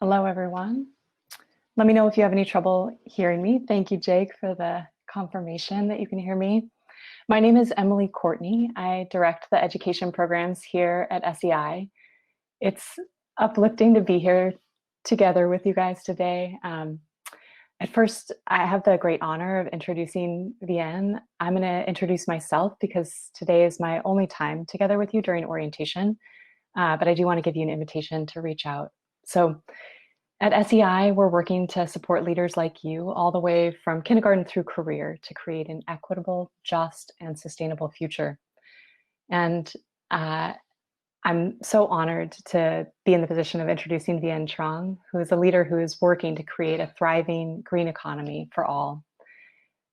Hello, everyone. Let me know if you have any trouble hearing me. Thank you, Jake, for the confirmation that you can hear me. My name is Emily Courtney. I direct the education programs here at SEI. It's uplifting to be here together with you guys today. At first, I have the great honor of introducing Vien. I'm going to introduce myself because today is my only time together with you during orientation, but I do want to give you an invitation to reach out. So at SEI, we're working to support leaders like you all the way from kindergarten through career to create an equitable, just, and sustainable future. And I'm so honored to be in the position of introducing Vien Truong, who is a leader who is working to create a thriving green economy for all.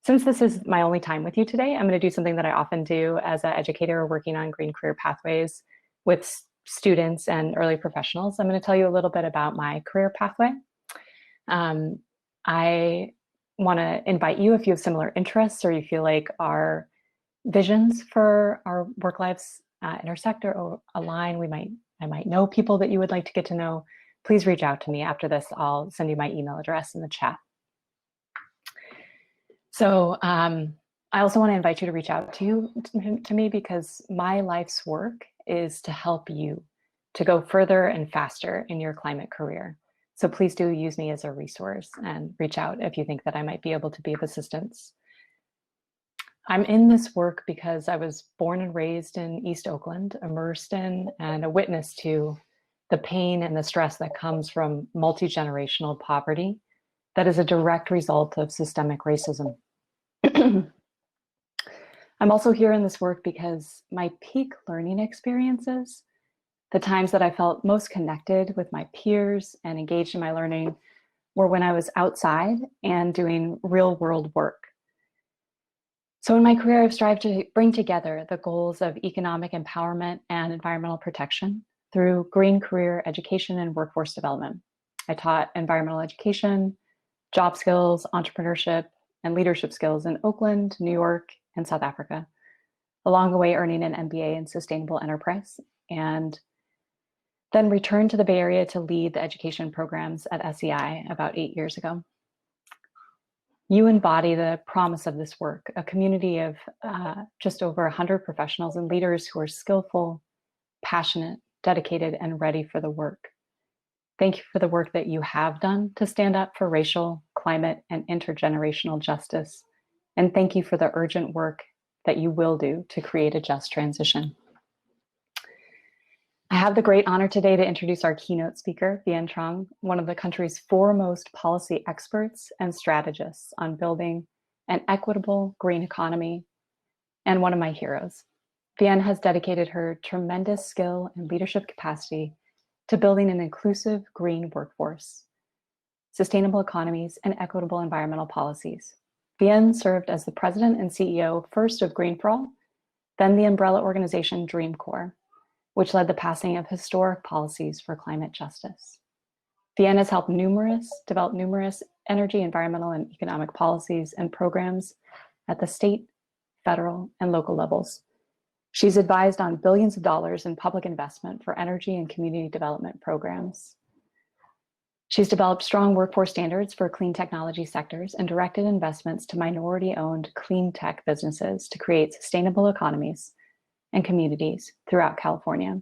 Since this is my only time with you today, I'm going to do something that I often do as an educator working on green career pathways with students and early professionals. I'm going to tell you a little bit about my career pathway. I want to invite you, if you have similar interests or you feel like our visions for our work lives intersect or align, I might know people that you would like to get to know, please reach out to me. After this, I'll send you my email address in the chat. So I also want to invite you to reach out to me because my life's work is to help you to go further and faster in your climate career. So please do use me as a resource and reach out if you think that I might be able to be of assistance. I'm in this work because I was born and raised in East Oakland, immersed in and a witness to the pain and the stress that comes from multi-generational poverty that is a direct result of systemic racism. I'm also here in this work because my peak learning experiences, the times that I felt most connected with my peers and engaged in my learning, were when I was outside and doing real world work. So in my career, I've strived to bring together the goals of economic empowerment and environmental protection through green career education and workforce development. I taught environmental education, job skills, entrepreneurship, and leadership skills in Oakland, New York, and South Africa, along the way earning an MBA in sustainable enterprise, and then returned to the Bay Area to lead the education programs at SEI about 8 years ago. You embody the promise of this work, a community of just over 100 professionals and leaders who are skillful, passionate, dedicated, and ready for the work. Thank you for the work that you have done to stand up for racial, climate, and intergenerational justice. And thank you for the urgent work that you will do to create a just transition. I have the great honor today to introduce our keynote speaker, Vien Truong, one of the country's foremost policy experts and strategists on building an equitable green economy, and one of my heroes. Vien has dedicated her tremendous skill and leadership capacity to building an inclusive green workforce, sustainable economies, and equitable environmental policies. Vien served as the president and CEO first of Green for All, then the umbrella organization Dream Corps, which led the passing of historic policies for climate justice. Vien has helped develop numerous energy, environmental, and economic policies and programs at the state, federal, and local levels. She's advised on billions of dollars in public investment for energy and community development programs. She's developed strong workforce standards for clean technology sectors and directed investments to minority-owned clean tech businesses to create sustainable economies and communities throughout California.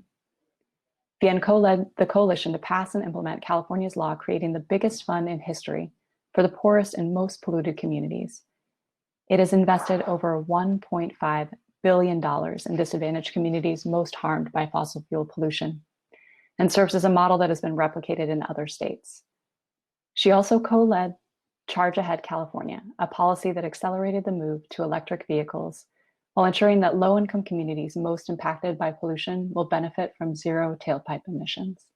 Vien co-led the coalition to pass and implement California's law creating the biggest fund in history for the poorest and most polluted communities. It has invested over $1.5 billion in disadvantaged communities most harmed by fossil fuel pollution, and serves as a model that has been replicated in other states. She also co-led Charge Ahead California, a policy that accelerated the move to electric vehicles while ensuring that low-income communities most impacted by pollution will benefit from zero tailpipe emissions.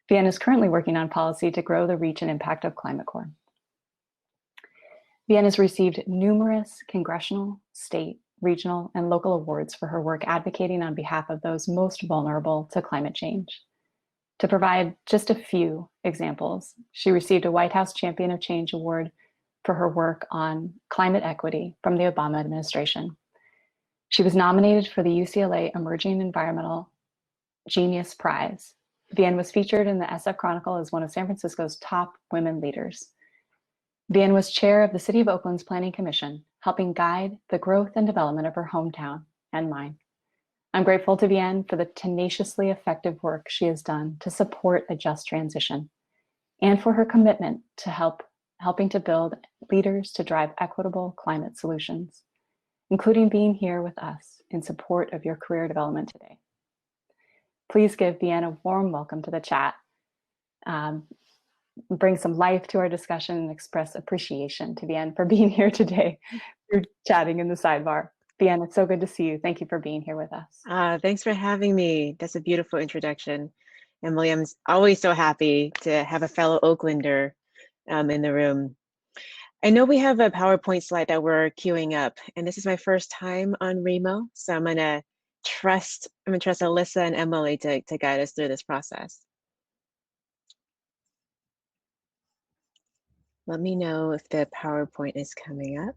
Vien is currently working on policy to grow the reach and impact of Climate Corps. Vien has received numerous congressional, state, regional, and local awards for her work advocating on behalf of those most vulnerable to climate change. To provide just a few examples, she received a White House Champion of Change Award for her work on climate equity from the Obama administration. She was nominated for the UCLA Emerging Environmental Genius Prize Vien was featured in the SF Chronicle as one of San Francisco's top women leaders. Vien was chair of the City of Oakland's Planning Commission, helping guide the growth and development of her hometown and mine. I'm grateful to Vien for the tenaciously effective work she has done to support a just transition, and for her commitment to helping to build leaders to drive equitable climate solutions, including being here with us in support of your career development today. Please give Vien a warm welcome to the chat. Bring some life to our discussion and express appreciation to Vien for being here today. You're chatting in the sidebar. Vien, it's so good to see you. Thank you for being here with us. Thanks for having me. That's a beautiful introduction. Emily, I'm always so happy to have a fellow Oaklander in the room. I know we have a PowerPoint slide that we're queuing up, and this is my first time on Remo, so I'm gonna trust Alyssa and Emily to guide us through this process. Let me know if the PowerPoint is coming up.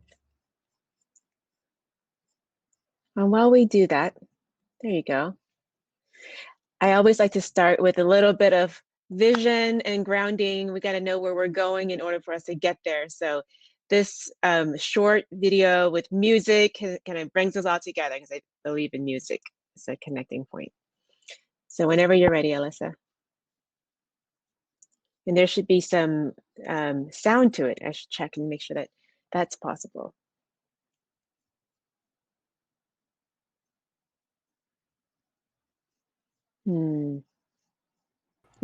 And while we do that, there you go. I always like to start with a little bit of vision and grounding. We got to know where we're going in order for us to get there. So this short video with music kind of brings us all together, because I believe in music as a connecting point. So whenever you're ready, Alyssa. And there should be some sound to it. I should check and make sure that that's possible. We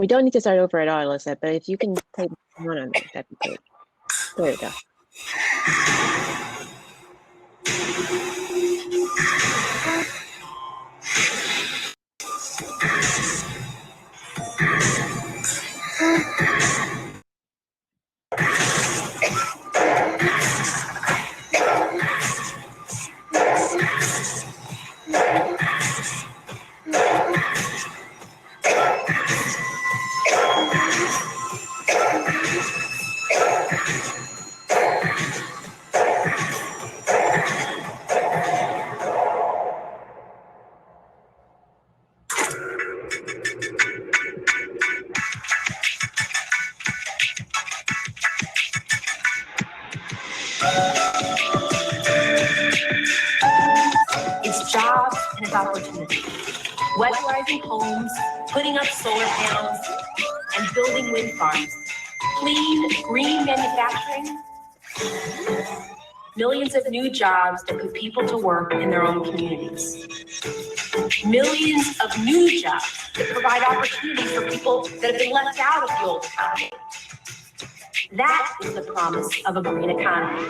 don't need to start over at all, Alyssa, but if you can play one on that, that'd be great. There we go. It's jobs and it's opportunity. Weatherizing homes, putting up solar panels, and building wind farms. Clean, green manufacturing. Millions of new jobs that put people to work in their own communities. Millions of new jobs that provide opportunities for people that have been left out of the old economy. That is the promise of a green economy.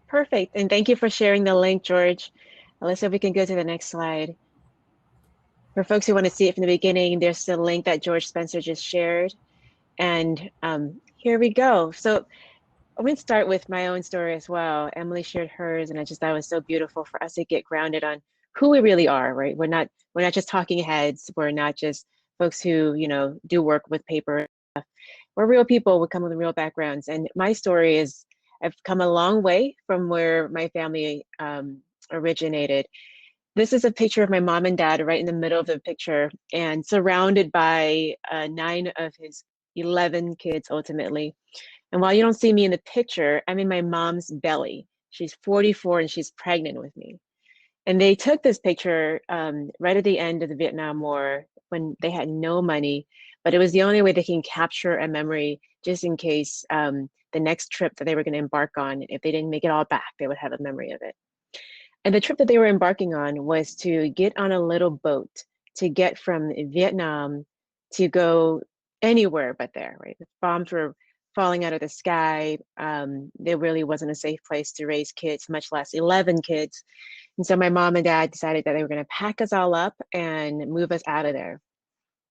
Perfect, and thank you for sharing the link, George. Alyssa, we can go to the next slide. For folks who want to see it from the beginning, there's the link that George Spencer just shared. And here we go. So I'm going to start with my own story as well. Emily shared hers, and I just thought it was so beautiful for us to get grounded on who we really are, right? We're not just talking heads. We're not just folks who, do work with paper. We're real people. We come with real backgrounds. And my story is, I've come a long way from where my family originated. This is a picture of my mom and dad right in the middle of the picture, and surrounded by 9 of his 11 kids ultimately. And while you don't see me in the picture, I'm in my mom's belly. She's 44 and she's pregnant with me. And they took this picture right at the end of the Vietnam War when they had no money, but it was the only way they can capture a memory just in case the next trip that they were going to embark on, if they didn't make it all back, they would have a memory of it. And the trip that they were embarking on was to get on a little boat to get from Vietnam to go anywhere but there, right? The bombs were falling out of the sky. There really wasn't a safe place to raise kids, much less 11 kids. And so my mom and dad decided that they were going to pack us all up and move us out of there.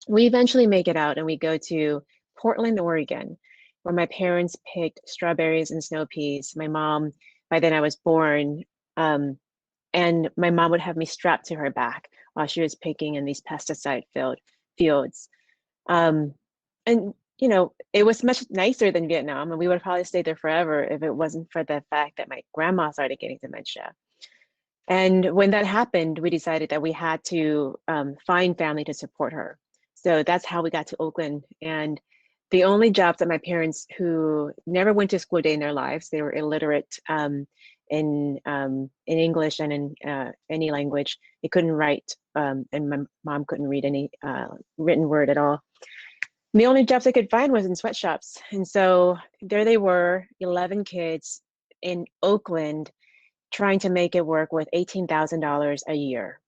We eventually make it out and we go to Portland, Oregon, where my parents picked strawberries and snow peas. My mom, by then I was born, and my mom would have me strapped to her back while she was picking in these pesticide-filled fields. And you know, it was much nicer than Vietnam, and we would have probably stayed there forever if it wasn't for the fact that my grandma started getting dementia. And when that happened, we decided that we had to find family to support her. So that's how we got to Oakland. And the only jobs that my parents, who never went to school a day in their lives, they were illiterate in English and in any language. They couldn't write, and my mom couldn't read any written word at all. The only jobs I could find was in sweatshops. And so there they were, 11 kids in Oakland, trying to make it work with $18,000 a year.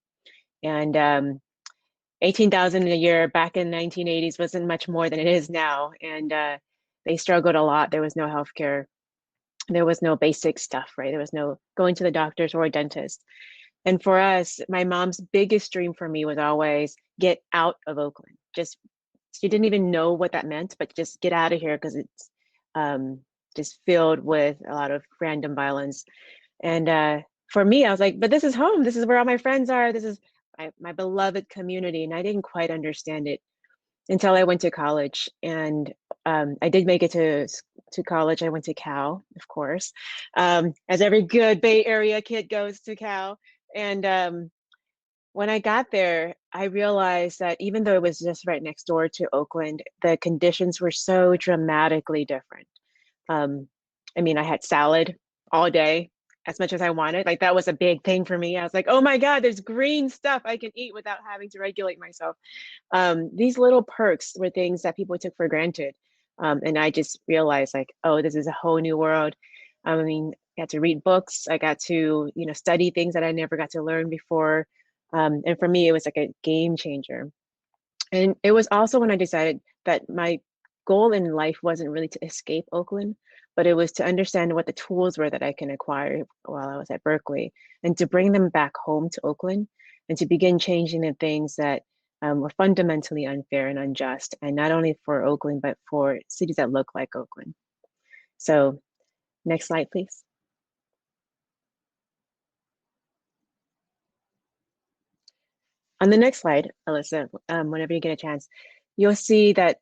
And $18,000 a year back in the 1980s wasn't much more than it is now. And they struggled a lot. There was no healthcare. There was no basic stuff, right? There was no going to the doctors or a dentist. And for us, my mom's biggest dream for me was always get out of Oakland. She didn't even know what that meant, but just get out of here, because it's just filled with a lot of random violence. And for me, I was like, but this is home. This is where all my friends are. This is my beloved community. And I didn't quite understand it until I went to college. And I did make it to college. I went to Cal, of course, as every good Bay Area kid goes to Cal. And when I got there, I realized that even though it was just right next door to Oakland, the conditions were so dramatically different. I mean, I had salad all day, as much as I wanted. Like, that was a big thing for me. I was like, oh my God, there's green stuff I can eat without having to regulate myself. These little perks were things that people took for granted. And I just realized, like, oh, this is a whole new world. I mean, I got to read books. I got to, study things that I never got to learn before. And for me, it was like a game changer. And it was also when I decided that my goal in life wasn't really to escape Oakland, but it was to understand what the tools were that I can acquire while I was at Berkeley, and to bring them back home to Oakland, and to begin changing the things that were fundamentally unfair and unjust, and not only for Oakland, but for cities that look like Oakland. So next slide, please. On the next slide, Alyssa, whenever you get a chance, you'll see that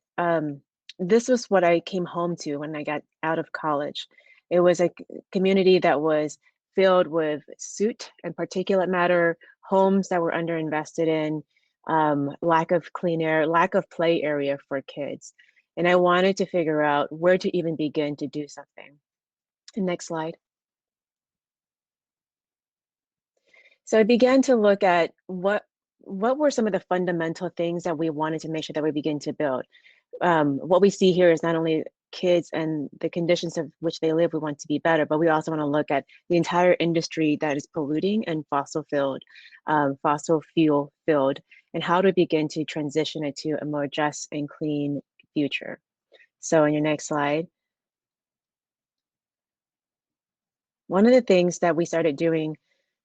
this was what I came home to when I got out of college. It was a community that was filled with soot and particulate matter, homes that were underinvested in, lack of clean air, lack of play area for kids. And I wanted to figure out where to even begin to do something. Next slide. So I began to look at what were some of the fundamental things that we wanted to make sure that we begin to build. What we see here is not only kids and the conditions of which they live, we want to be better, but we also want to look at the entire industry that is polluting and fossil fuel filled, and how to begin to transition it to a more just and clean future. So on your next slide, one of the things that we started doing,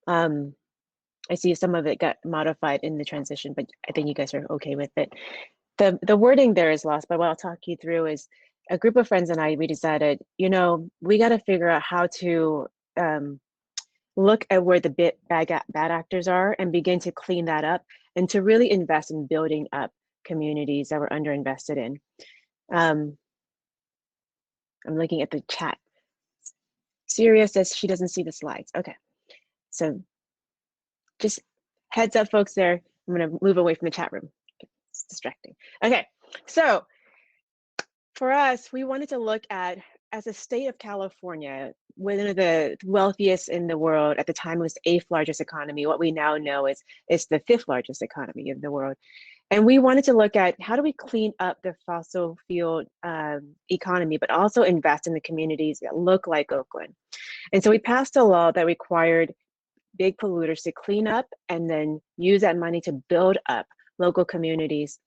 I see some of it got modified in the transition, but I think you guys are okay with it. The wording there is lost, but what I'll talk you through is a group of friends and I, we decided, we got to figure out how to look at where the bad actors are and begin to clean that up, and to really invest in building up communities that we're underinvested in. I'm looking at the chat. Syria says she doesn't see the slides. Okay, so just heads up, folks there. I'm going to move away from the chat room. It's distracting. Okay, so for us, we wanted to look at, as a state of California, one of the wealthiest in the world at the time, was the 8th largest economy. What we now know is it's the 5th largest economy in the world. And we wanted to look at how do we clean up the fossil fuel economy, but also invest in the communities that look like Oakland. And so we passed a law that required big polluters to clean up and then use that money to build up local communities.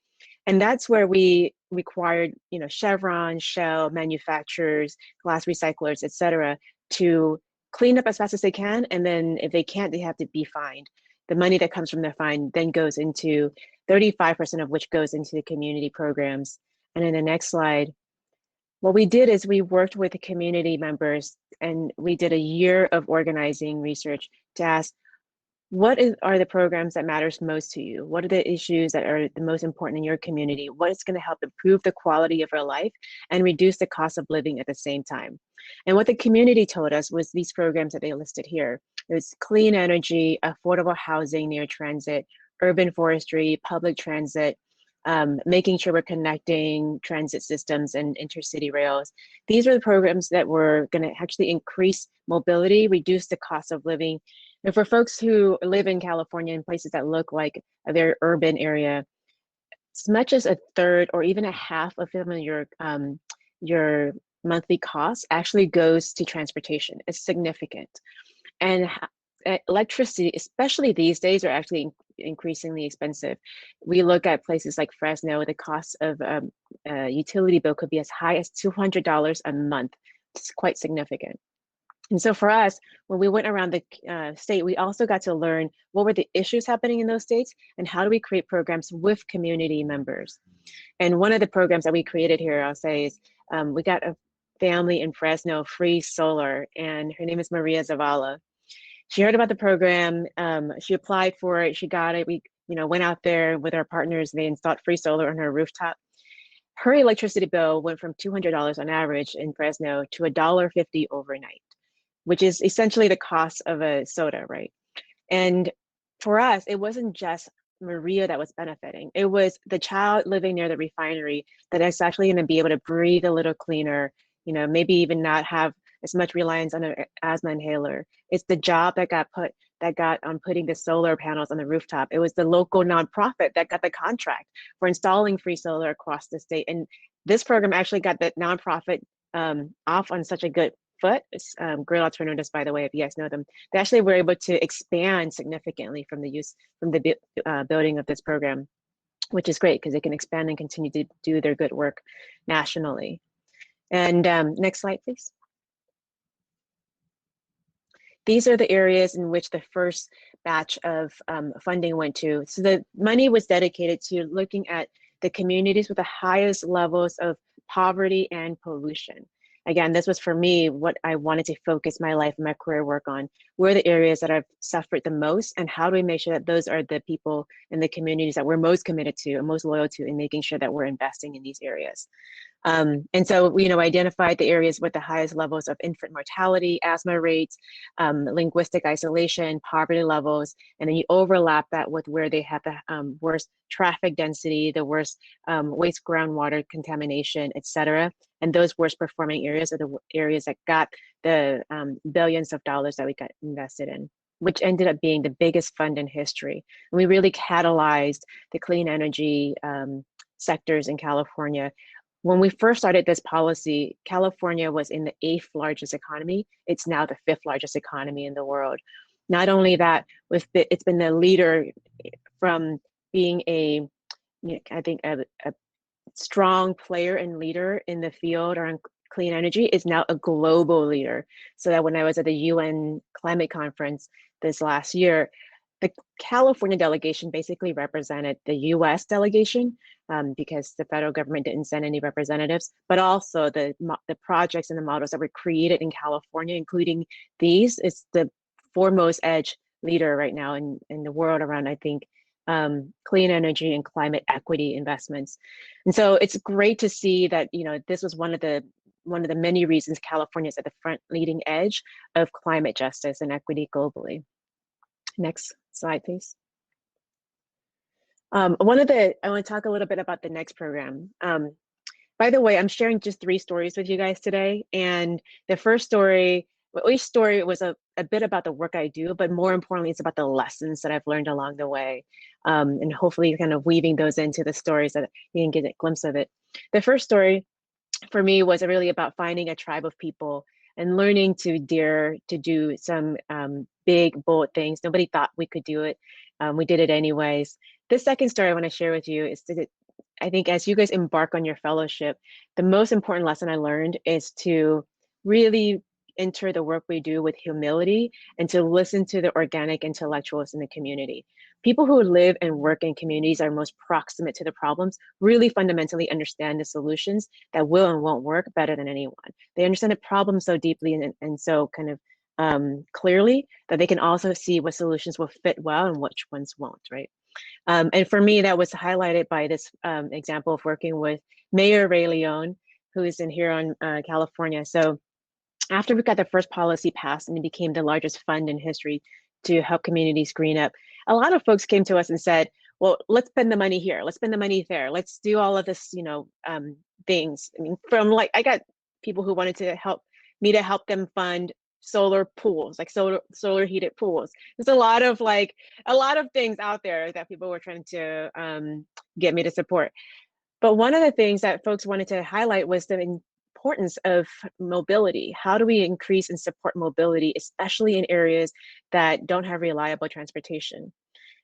And that's where we required, Chevron, Shell, manufacturers, glass recyclers, et cetera, to clean up as fast as they can. And then if they can't, they have to be fined. The money that comes from their fine then goes into 35% of which goes into the community programs. And in the next slide, what we did is we worked with the community members, and we did a year of organizing research to ask, are the programs that matters most to you? What are the issues that are the most important in your community? What is going to help improve the quality of your life and reduce the cost of living at the same time? And what the community told us was these programs that they listed here. There's clean energy, affordable housing near transit, urban forestry, public transit, making sure we're connecting transit systems and intercity rails. These are the programs that were going to actually increase mobility, reduce the cost of living. And for folks who live in California in places that look like a very urban area, as much as a third or even a half of your monthly cost actually goes to transportation. It's significant. And electricity, especially these days, are actually increasingly expensive. We look at places like Fresno, the cost of a utility bill could be as high as $200 a month. It's quite significant. And so for us, when we went around the state, we also got to learn what were the issues happening in those states and how do we create programs with community members. And one of the programs that we created here, I'll say, is we got a family in Fresno, free solar, and her name is Maria Zavala. She heard about the program, she applied for it, she got it. We went out there with our partners, they installed free solar on her rooftop. Her electricity bill went from $200 on average in Fresno to $1.50 overnight, which is essentially the cost of a soda, right? And for us, it wasn't just Maria that was benefiting. It was the child living near the refinery that is actually going to be able to breathe a little cleaner, maybe even not have as much reliance on an asthma inhaler. It's the job that got on putting the solar panels on the rooftop. It was the local nonprofit that got the contract for installing free solar across the state. And this program actually got the nonprofit off on such a good foot. It's Great Alternatives, by the way, if you guys know them. They actually were able to expand significantly from the building of this program, which is great because they can expand and continue to do their good work nationally. And next slide, please. These are the areas in which the first batch of funding went to. So the money was dedicated to looking at the communities with the highest levels of poverty and pollution. Again, this was for me what I wanted to focus my life and my career work on. Where are the areas that I've suffered the most, and how do we make sure that those are the people in the communities that we're most committed to and most loyal to, in making sure that we're investing in these areas. And so we identified the areas with the highest levels of infant mortality, asthma rates, linguistic isolation, poverty levels, and then you overlap that with where they have the worst traffic density, the worst waste groundwater contamination, et cetera. And those worst performing areas are the areas that got the billions of dollars that we got invested in, which ended up being the biggest fund in history. And we really catalyzed the clean energy sectors in California. When we first started this policy, California was in the 8th largest economy. It's now the 5th largest economy in the world. Not only that, it's been the leader from being a strong player and leader in the field around clean energy, is now a global leader. So that when I was at the UN climate conference this last year, the California delegation basically represented the US delegation because the federal government didn't send any representatives, but also the projects and the models that were created in California, including these, is the foremost edge leader right now in the world around, I think, clean energy and climate equity investments. And so it's great to see that, this was one of the many reasons California is at the front leading edge of climate justice and equity globally. Next slide, please. I want to talk a little bit about the next program. By the way, I'm sharing just 3 stories with you guys today. And the first story, each story was a bit about the work I do, but more importantly, it's about the lessons that I've learned along the way. And hopefully kind of weaving those into the stories that you can get a glimpse of it. The first story for me was really about finding a tribe of people and learning to dare to do some big, bold things. Nobody thought we could do it. We did it anyways. The second story I want to share with you is that I think as you guys embark on your fellowship, the most important lesson I learned is to really enter the work we do with humility and to listen to the organic intellectuals in the community. People who live and work in communities are most proximate to the problems, really fundamentally understand the solutions that will and won't work better than anyone. They understand the problem so deeply and so kind of clearly, that they can also see what solutions will fit well and which ones won't, right? And for me, that was highlighted by this example of working with Mayor Ray Leon, who is in Huron, California. So after we got the first policy passed and it became the largest fund in history to help communities green up, a lot of folks came to us and said, well, let's spend the money here, let's spend the money there, let's do all of this, things. I mean, from like, I got people who wanted to help me to help them fund solar pools, like solar heated pools. There's a lot of things out there that people were trying to get me to support. But one of the things that folks wanted to highlight was the importance of mobility. How do we increase and support mobility, especially in areas that don't have reliable transportation?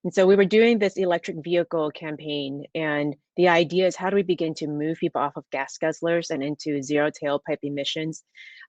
And so we were doing this electric vehicle campaign, and the idea is, how do we begin to move people off of gas guzzlers and into zero tailpipe emissions?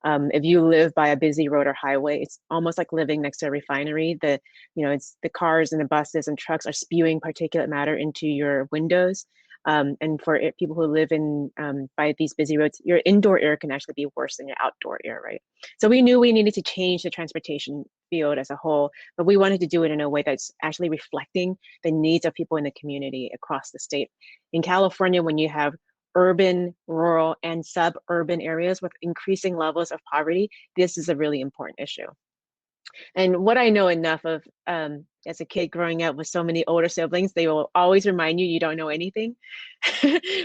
If you live by a busy road or highway, it's almost like living next to a refinery. It's the cars and the buses and trucks are spewing particulate matter into your windows. And for people who live in by these busy roads, your indoor air can actually be worse than your outdoor air, right? So we knew we needed to change the transportation field as a whole, but we wanted to do it in a way that's actually reflecting the needs of people in the community across the state. In California, when you have urban, rural, and suburban areas with increasing levels of poverty, this is a really important issue. And what I know enough of as a kid growing up with so many older siblings, they will always remind you don't know anything,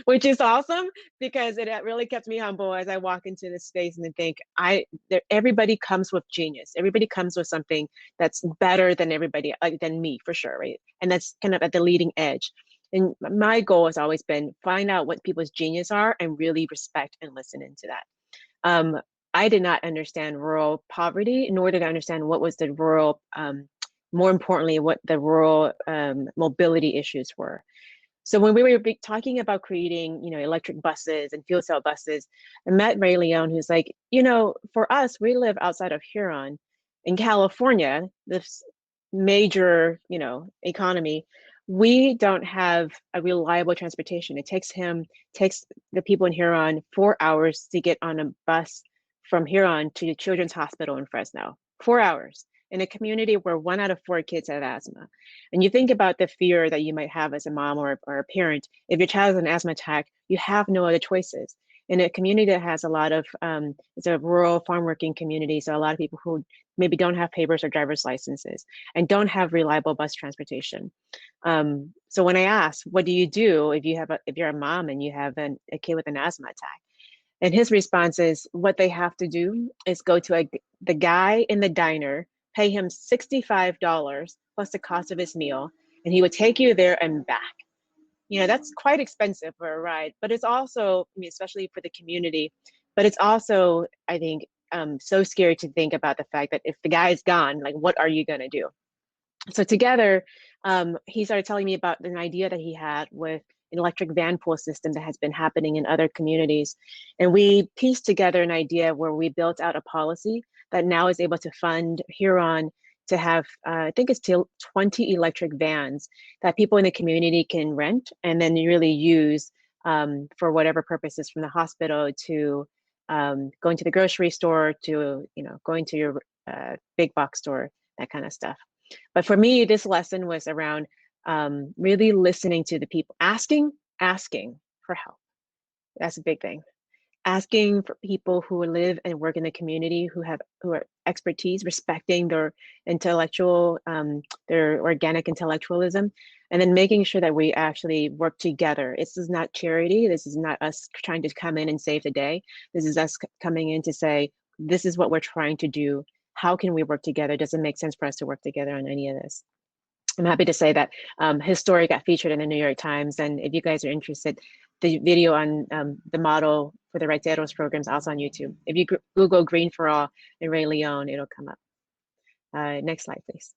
which is awesome, because it really kept me humble as I walk into this space and think, everybody comes with genius. Everybody comes with something that's better than everybody, than me, for sure, right? And that's kind of at the leading edge. And my goal has always been find out what people's genius are and really respect and listen into that. I did not understand rural poverty, nor did I understand what was the rural, more importantly, what the rural mobility issues were. So when we were talking about creating, electric buses and fuel cell buses, I met Ray Leon, who's like, for us, we live outside of Huron in California, this major, economy. We don't have a reliable transportation. It takes the people in Huron 4 hours to get on a bus from Huron to the Children's Hospital in Fresno. 4 hours in a community where 1 out of 4 kids have asthma. And you think about the fear that you might have as a mom or a parent. If your child has an asthma attack, you have no other choices. In a community that has a lot of, it's a rural farm working community, so a lot of people who maybe don't have papers or driver's licenses and don't have reliable bus transportation. So when I asked, what do you do if you're a mom and you have a kid with an asthma attack? And his response is, what they have to do is go to the guy in the diner, pay him $65 plus the cost of his meal, and he would take you there and back. That's quite expensive for a ride, but it's also, especially for the community, but it's also, I think, so scary to think about the fact that if the guy is gone, like, what are you gonna do? So together, he started telling me about an idea that he had with an electric van pool system that has been happening in other communities. And we pieced together an idea where we built out a policy that now is able to fund Huron to have, I think it's till 20 electric vans that people in the community can rent and then really use for whatever purposes, from the hospital to going to the grocery store to, going to your big box store, that kind of stuff. But for me, this lesson was around really listening to the people, asking for help. That's a big thing. Asking for people who live and work in the community who are expertise, respecting their intellectual, their organic intellectualism, and then making sure that we actually work together. This is not charity. This is not us trying to come in and save the day. This is us coming in to say, this is what we're trying to do. How can we work together? Does it make sense for us to work together on any of this? I'm happy to say that his story got featured in the New York Times. And if you guys are interested, the video on the model for the Raiteros program is also on YouTube. If you Google Green for All and Ray Leon, it'll come up. Next slide, please.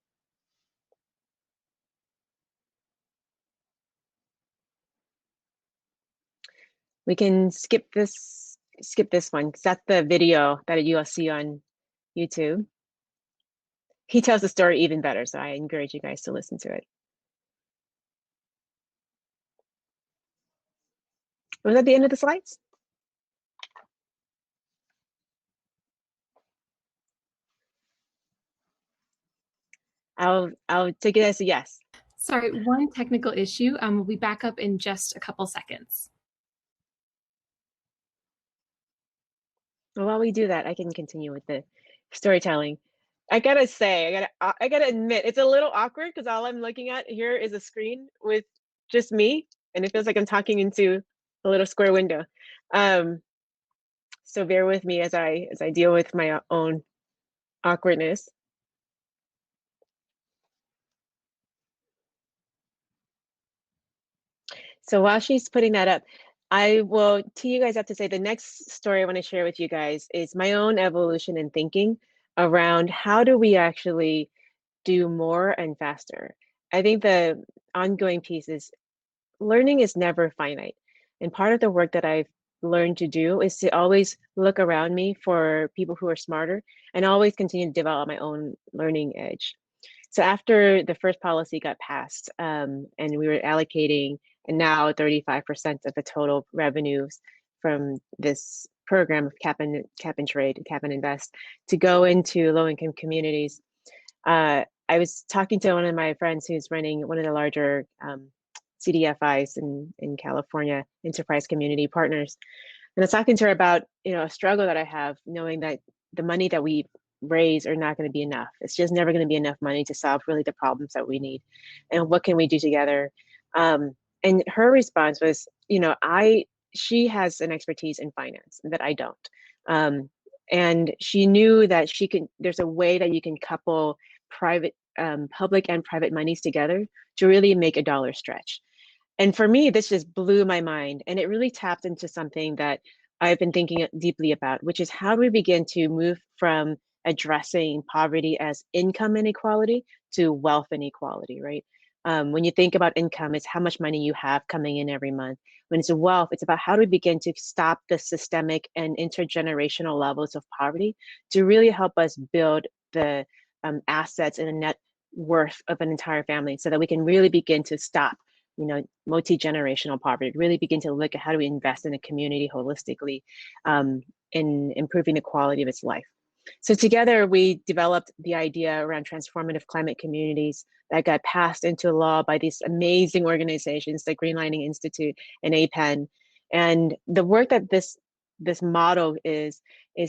We can skip this one, because that's the video that you'll see on YouTube. He tells the story even better, so I encourage you guys to listen to it. Was that the end of the slides? I'll take it as a yes. Sorry, one technical issue. We'll be back up in just a couple seconds. Well, while we do that, I can continue with the storytelling. I gotta say, I gotta admit, it's a little awkward because all I'm looking at here is a screen with just me, and it feels like I'm talking into a little square window. So bear with me as I deal with my own awkwardness. So while she's putting that up, I will tee you guys up to say the next story I want to share with you guys is my own evolution in thinking around how do we actually do more and faster. I think the ongoing piece is learning is never finite. And part of the work that I've learned to do is to always look around me for people who are smarter and always continue to develop my own learning edge. So after the first policy got passed and we were allocating and now 35% of the total revenues from this program of cap and trade, cap and invest to go into low-income communities, I was talking to one of my friends who's running one of the larger CDFIs in California, Enterprise Community Partners. And I was talking to her about, a struggle that I have knowing that the money that we raise are not going to be enough. It's just never going to be enough money to solve really the problems that we need. And what can we do together? And her response was, she has an expertise in finance that I don't. And she knew that there's a way that you can couple public and private monies together to really make a dollar stretch. And for me, this just blew my mind. And it really tapped into something that I've been thinking deeply about, which is how do we begin to move from addressing poverty as income inequality to wealth inequality, right? When you think about income, it's how much money you have coming in every month. When it's wealth, it's about how do we begin to stop the systemic and intergenerational levels of poverty to really help us build the assets and the net worth of an entire family so that we can really begin to stop multi-generational poverty, really begin to look at how do we invest in a community holistically in improving the quality of its life. So together we developed the idea around transformative climate communities that got passed into law by these amazing organizations, the Green Lining Institute and APEN. And the work that this model is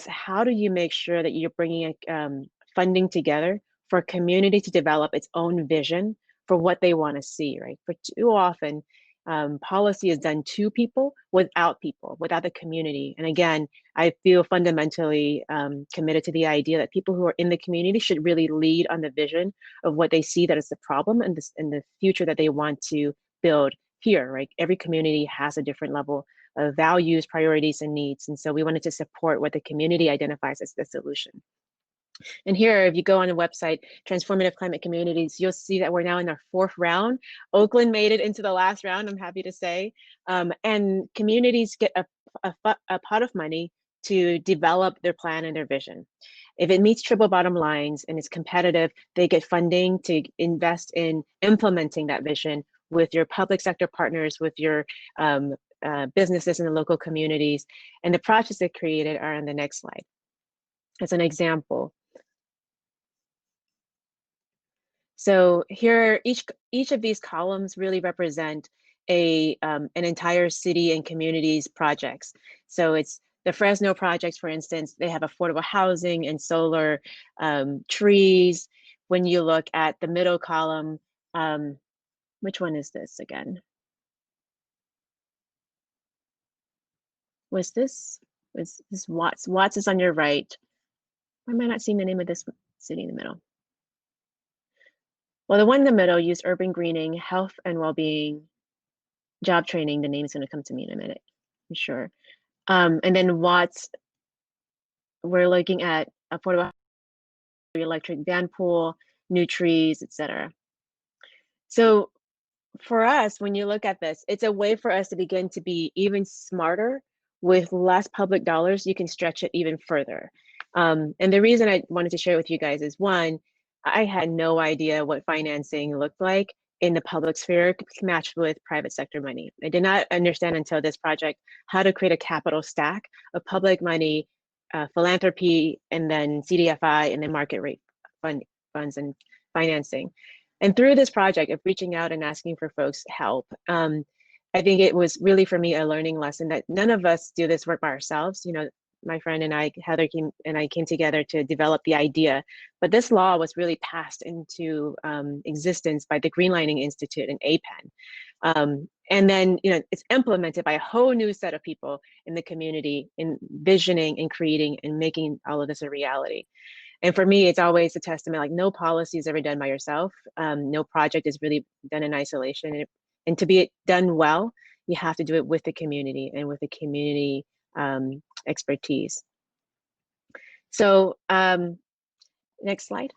how do you make sure that you're bringing funding together for a community to develop its own vision for what they want to see, right? For too often, policy is done to people, without the community. And again, I feel fundamentally committed to the idea that people who are in the community should really lead on the vision of what they see that is the problem and the future that they want to build here, right? Every community has a different level of values, priorities, and needs. And so we wanted to support what the community identifies as the solution. And here, if you go on the website, Transformative Climate Communities, you'll see that we're now in our 4th round. Oakland made it into the last round, I'm happy to say. And communities get a pot of money to develop their plan and their vision. If it meets triple bottom lines and is competitive, they get funding to invest in implementing that vision with your public sector partners, with your businesses in the local communities. And the projects they created are on the next slide. As an example, so here, each of these columns really represent an entire city and communities projects. So it's the Fresno projects, for instance, they have affordable housing and solar trees. When you look at the middle column, which one is this again? Was this Watts? Watts is on your right. Why am I not seeing the name of this city in the middle? Well, the one in the middle used urban greening, health and well-being, job training. The name is going to come to me in a minute, I'm sure. And then Watts, we're looking at affordable electric van pool, new trees, etc. So for us, when you look at this, it's a way for us to begin to be even smarter with less public dollars. You can stretch it even further. And the reason I wanted to share it with you guys is, one, I had no idea what financing looked like in the public sphere matched with private sector money. I did not understand until this project how to create a capital stack of public money, philanthropy, and then CDFI, and then market rate funds and financing. And through this project of reaching out and asking for folks' help, I think it was really for me a learning lesson that none of us do this work by ourselves. You know, my friend and I, Heather and I came together to develop the idea, but this law was really passed into existence by the Greenlining Institute and APEN. And then, you know, it's implemented by a whole new set of people in the community in visioning and creating and making all of this a reality. And for me, it's always a testament, like no policy is ever done by yourself. No project is really done in isolation. And to be done well, you have to do it with the community and with the community expertise. So next slide.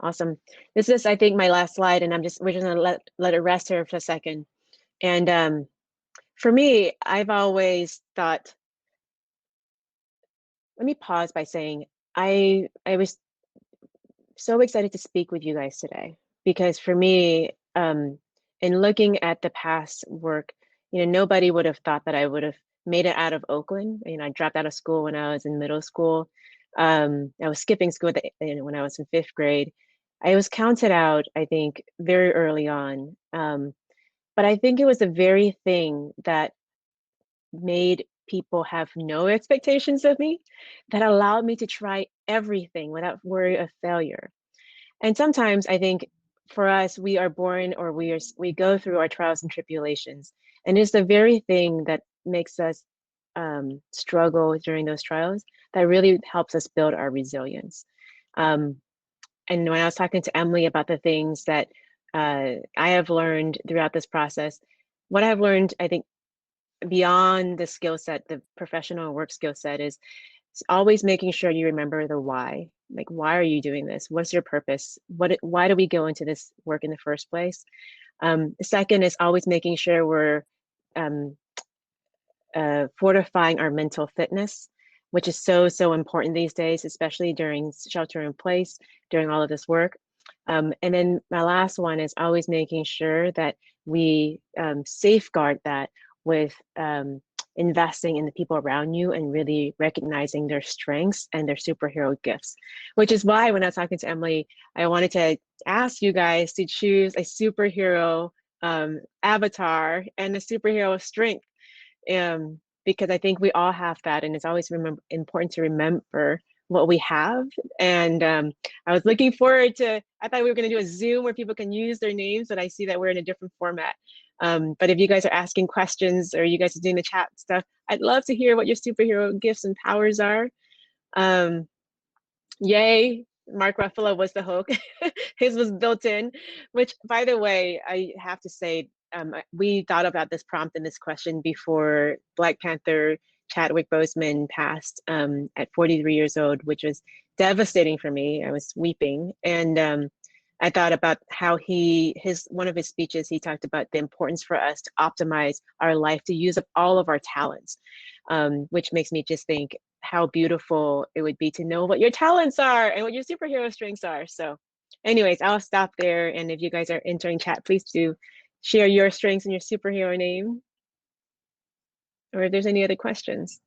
Awesome. This is, I think, my last slide, and we're just gonna let it rest here for a second. And for me, I've always thought, let me pause by saying I was so excited to speak with you guys today, because for me, in looking at the past work, you know, nobody would have thought that I would have made it out of Oakland. You know, I dropped out of school when I was in middle school. I was skipping school when I was in 5th grade. I was counted out, I think, very early on. But I think it was the very thing that made people have no expectations of me, that allowed me to try everything without worry of failure. And sometimes I think for us, we are born, or we go through our trials and tribulations, and it's the very thing that makes us struggle during those trials that really helps us build our resilience. And when I was talking to Emily about the things that I have learned throughout this process, what I've learned, I think, beyond the skill set, the professional work skill set, is always making sure you remember the why. Like, why are you doing this? What's your purpose? Why do we go into this work in the first place? The second is always making sure we're fortifying our mental fitness, which is so important these days, especially during shelter in place, during all of this work. And then my last one is always making sure that we safeguard that with investing in the people around you and really recognizing their strengths and their superhero gifts, which is why when I was talking to Emily, I wanted to ask you guys to choose a superhero avatar and a superhero strength, because I think we all have that, and it's always important to remember what we have. And I was looking forward to, I thought we were going to do a Zoom where people can use their names, but I see that we're in a different format. But if you guys are asking questions, or you guys are doing the chat stuff, I'd love to hear what your superhero gifts and powers are. Yay, Mark Ruffalo was the Hulk. His was built in, which, by the way, I have to say, we thought about this prompt and this question before Black Panther Chadwick Boseman passed at 43 years old, which was devastating for me. I was weeping. And I thought about how one of his speeches, he talked about the importance for us to optimize our life, to use up all of our talents, which makes me just think how beautiful it would be to know what your talents are and what your superhero strengths are. So anyways, I'll stop there. And if you guys are entering chat, please do share your strengths and your superhero name, or if there's any other questions.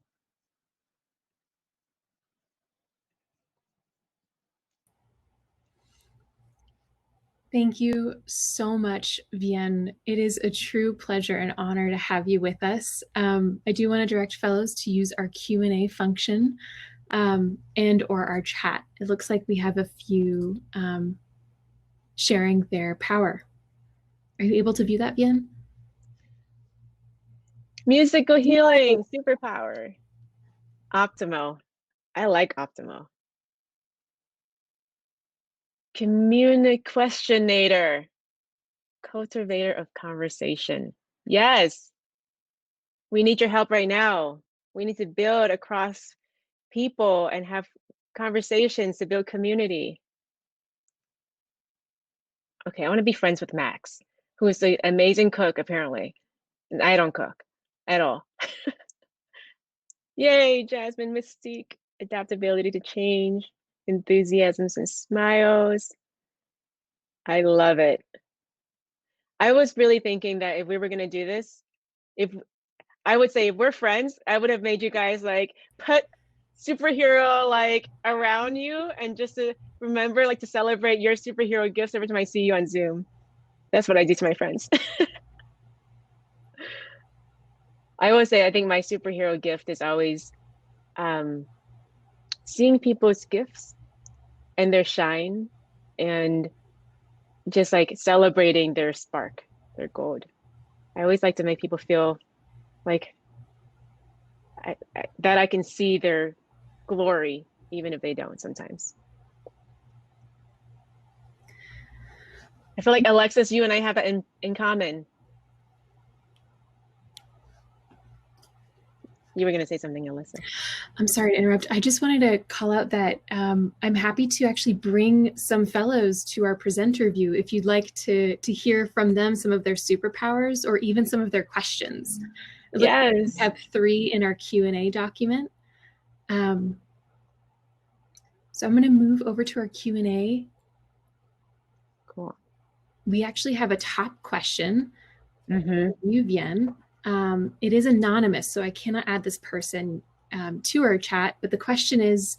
Thank you so much, Vien. It is a true pleasure and honor to have you with us. I do want to direct fellows to use our Q&A function and or our chat. It looks like we have a few sharing their power. Are you able to view that, Vien? Musical healing, superpower. Optimal. I like optimal. Questionator. Cultivator of conversation. Yes. We need your help right now. We need to build across people and have conversations to build community. Okay, I want to be friends with Max, who is an amazing cook, apparently. And I don't cook at all. Yay, Jasmine, Mystique, adaptability to change, enthusiasms and smiles. I love it. I was really thinking that if we were going to do this, I would say if we're friends, I would have made you guys like put superhero like around you, and just to remember, like to celebrate your superhero gifts every time I see you on Zoom. That's what I do to my friends. I always say I think my superhero gift is always seeing people's gifts and their shine, and just like celebrating their spark, their gold. I always like to make people feel like that I can see their glory, even if they don't sometimes. I feel like, Alexis, you and I have that in common. You were going to say something, Alyssa. I'm sorry to interrupt. I just wanted to call out that I'm happy to actually bring some fellows to our presenter view if you'd like to hear from them some of their superpowers or even some of their questions. Yes. We have 3 in our Q&A document. So I'm going to move over to our Q&A. Cool. We actually have a top question Mm-hmm. for you, Vien. It is anonymous, so I cannot add this person to our chat, but the question is,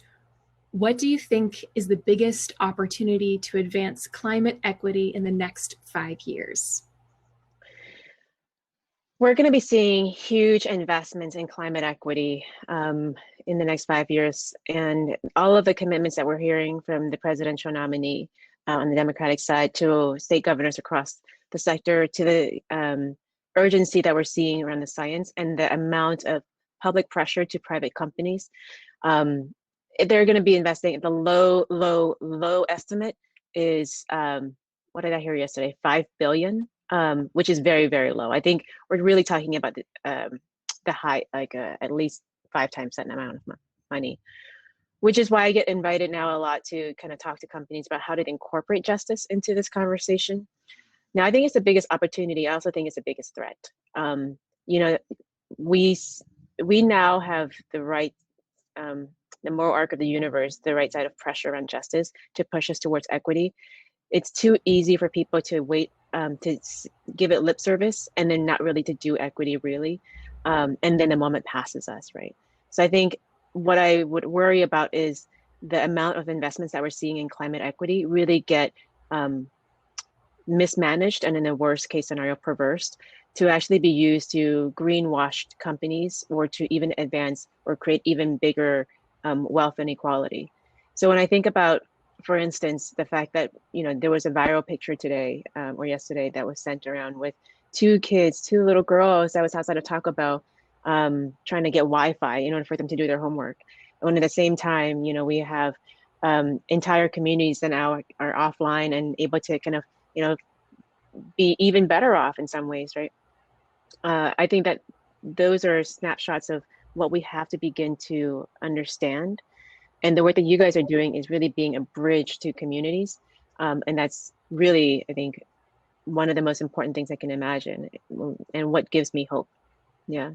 what do you think is the biggest opportunity to advance climate equity in the next 5 years? We're going to be seeing huge investments in climate equity in the next 5 years. And all of the commitments that we're hearing from the presidential nominee on the Democratic side to state governors across the sector, to the urgency that we're seeing around the science and the amount of public pressure to private companies. They're going to be investing. The low estimate is, what did I hear yesterday? 5 billion. Which is very, very low. I think we're really talking about the high, like at least 5 times that amount of money, which is why I get invited now a lot to kind of talk to companies about how to incorporate justice into this conversation. Now, I think it's the biggest opportunity. I also think it's the biggest threat. You know, we now have the right, the moral arc of the universe, the right side of pressure around justice to push us towards equity. It's too easy for people to wait to give it lip service and then not really to do equity really. And then the moment passes us, right? So I think what I would worry about is the amount of investments that we're seeing in climate equity really get mismanaged, and in the worst case scenario, perversed, to actually be used to greenwash companies or to even advance or create even bigger wealth inequality. So when I think about, for instance, the fact that, you know, there was a viral picture today or yesterday that was sent around with 2 little girls that was outside of Taco Bell trying to get Wi-Fi in order for them to do their homework. And at the same time, you know, we have entire communities that now are offline and able to kind of, you know, be even better off in some ways, right? I think that those are snapshots of what we have to begin to understand. And the work that you guys are doing is really being a bridge to communities. And that's really, I think, one of the most important things I can imagine, and what gives me hope. Yeah.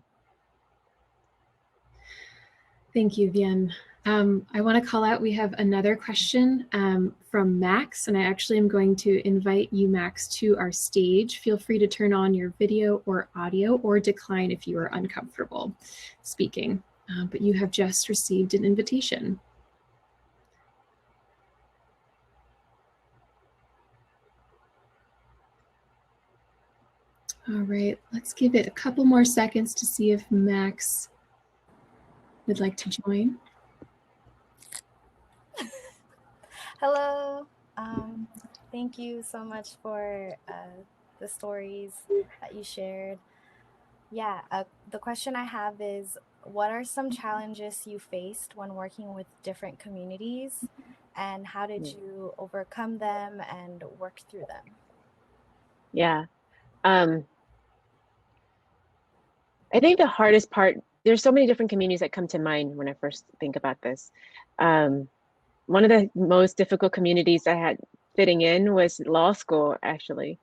Thank you, Vien. I want to call out, we have another question from Max, and I actually am going to invite you, Max, to our stage. Feel free to turn on your video or audio, or decline if you are uncomfortable speaking, but you have just received an invitation. All right, let's give it a couple more seconds to see if Max would like to join. Hello. Thank you so much for the stories that you shared. Yeah, the question I have is, what are some challenges you faced when working with different communities, and how did you overcome them and work through them? Yeah. I think the hardest part, there's so many different communities that come to mind when I first think about this. One of the most difficult communities I had fitting in was law school, actually.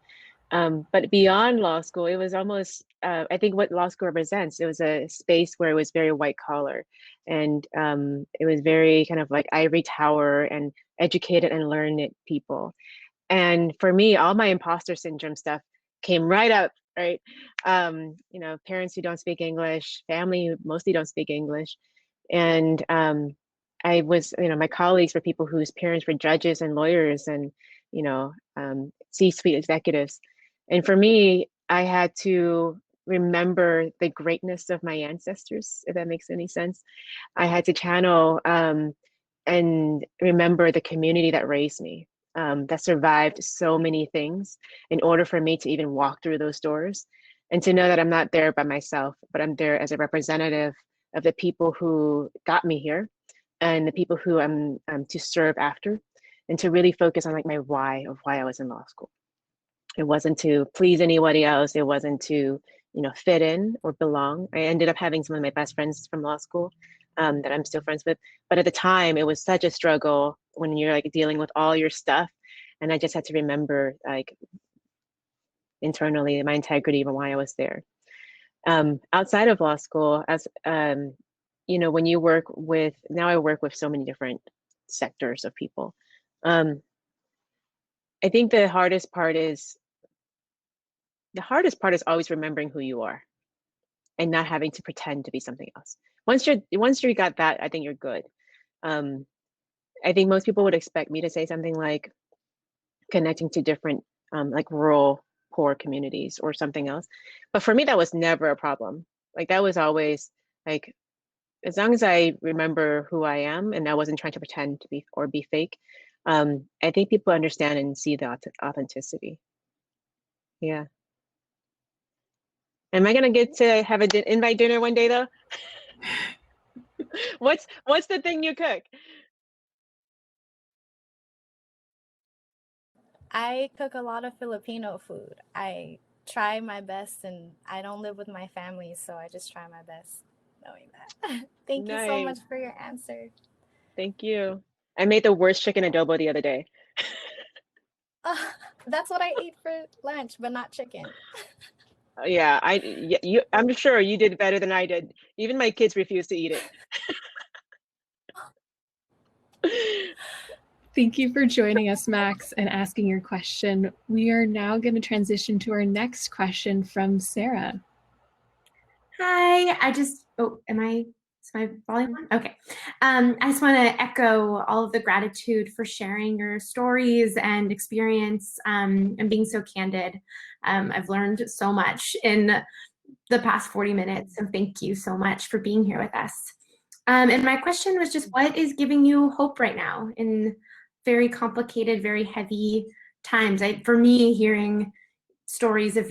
But beyond law school, it was almost, I think what law school represents, it was a space where it was very white collar, and it was very kind of like ivory tower and educated and learned people. And for me, all my imposter syndrome stuff came right up right? You know, parents who don't speak English, family who mostly don't speak English. And I was, you know, my colleagues were people whose parents were judges and lawyers and, you know, C-suite executives. And for me, I had to remember the greatness of my ancestors, if that makes any sense. I had to channel and remember the community that raised me, that survived so many things in order for me to even walk through those doors, and to know that I'm not there by myself, but I'm there as a representative of the people who got me here and the people who I'm to serve after, and to really focus on like my why of why I was in law school. It wasn't to please anybody else. It wasn't to, you know, fit in or belong. I ended up having some of my best friends from law school that I'm still friends with. But at the time, it was such a struggle when you're like dealing with all your stuff. And I just had to remember like internally my integrity and why I was there. Outside of law school, as you know, when you work with, now I work with so many different sectors of people. I think the hardest part is always remembering who you are and not having to pretend to be something else. Once you got that, I think you're good. I think most people would expect me to say something like connecting to different like rural poor communities or something else. But for me, that was never a problem. Like that was always like, as long as I remember who I am and I wasn't trying to pretend to be or be fake, I think people understand and see the authenticity. Yeah. Am I gonna get to have a invite dinner one day though? What's the thing you cook? I cook a lot of Filipino food. I try my best, and I don't live with my family, so I just try my best knowing that. Thank you so much Nice. for your answer. Thank you. I made the worst chicken adobo the other day. That's what I ate for lunch, but not chicken. Yeah, I'm sure you did better than I did. Even my kids refused to eat it. Thank you for joining us, Max, and asking your question. We are now going to transition to our next question from Sarah. Hi, is my volume on? Okay. I just want to echo all of the gratitude for sharing your stories and experience and being so candid. I've learned so much in the past 40 minutes, and thank you so much for being here with us. And my question was just, what is giving you hope right now in very complicated, very heavy times? For me, hearing stories of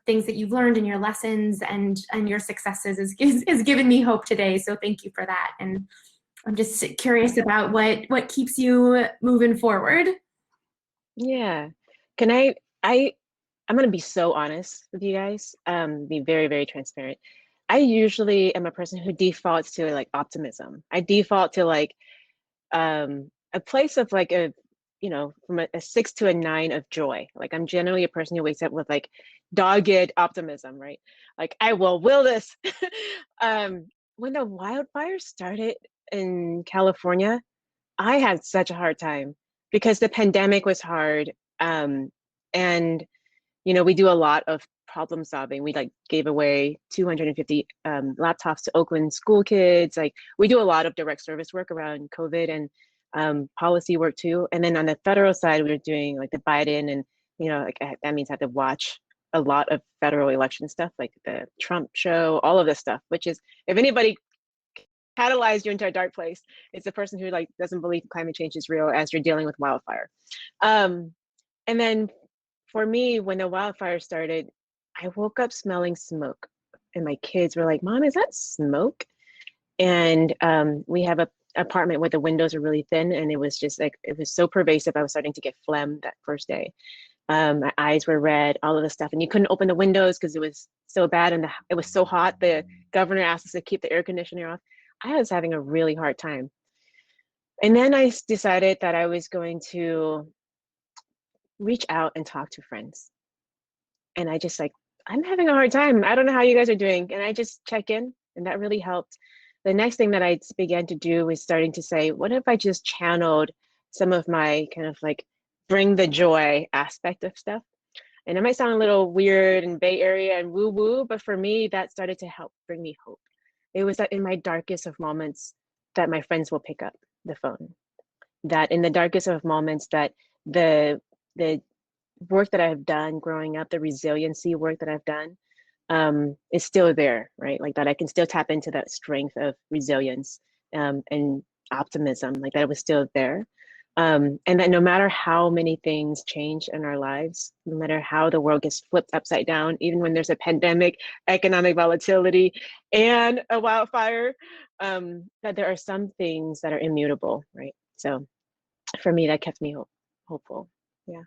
things that you've learned and your lessons and your successes is given me hope today. So thank you for that. And I'm just curious about what keeps you moving forward. Yeah. Can I'm going to be so honest with you guys, be very, very transparent. I usually am a person who defaults to like optimism. I default to like a place of like you know, from a 6 to a 9 of joy. Like I'm generally a person who wakes up with like dogged optimism, right? Like I will this. When the wildfires started in California, I had such a hard time because the pandemic was hard. And you know, we do a lot of problem solving. We like gave away 250 laptops to Oakland school kids. Like we do a lot of direct service work around COVID and policy work too. And then on the federal side, we were doing like the Biden and, you know, like that means I have to watch a lot of federal election stuff, like the Trump show, all of this stuff, which is, if anybody catalyzed you into a dark place, it's the person who like doesn't believe climate change is real as you're dealing with wildfire. And then for me, when the wildfire started, I woke up smelling smoke, and my kids were like, "Mom, is that smoke?" And we have a apartment where the windows are really thin, and it was just like, it was so pervasive. I was starting to get phlegm that first day. My eyes were red, all of this stuff, and you couldn't open the windows because it was so bad, and it was so hot. The governor asked us to keep the air conditioner off. I was having a really hard time. And then I decided that I was going to reach out and talk to friends. And I just like, I'm having a hard time. I don't know how you guys are doing. And I just check in, and that really helped. The next thing that I began to do was starting to say, what if I just channeled some of my kind of like bring the joy aspect of stuff? And it might sound a little weird and Bay Area and woo woo, but for me, that started to help bring me hope. It was that in my darkest of moments that my friends will pick up the phone. That in the darkest of moments that the work that I've done growing up, the resiliency work that I've done, is still there, right? Like that I can still tap into that strength of resilience and optimism, like that it was still there. And that no matter how many things change in our lives, no matter how the world gets flipped upside down, even when there's a pandemic, economic volatility, and a wildfire, that there are some things that are immutable, right? So for me, that kept me hopeful. Yeah.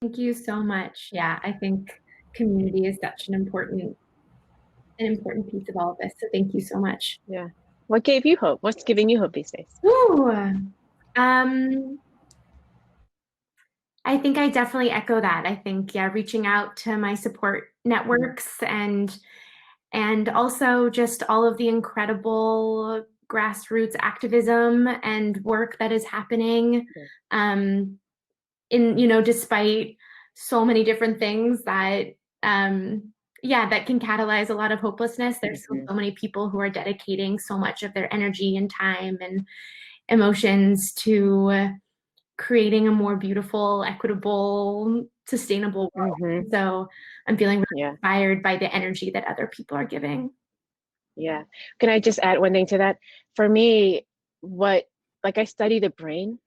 Thank you so much. Yeah, I think community is such an important piece of all of this. So thank you so much. Yeah. What gave you hope? What's giving you hope these days? Ooh, I think I definitely echo that. I think, yeah, reaching out to my support networks and also just all of the incredible grassroots activism and work that is happening, despite so many different things that, that can catalyze a lot of hopelessness. There's so many people who are dedicating so much of their energy and time and emotions to creating a more beautiful, equitable, sustainable world. So I'm feeling really inspired by the energy that other people are giving. Yeah. Can I just add one thing to that? For me, I study the brain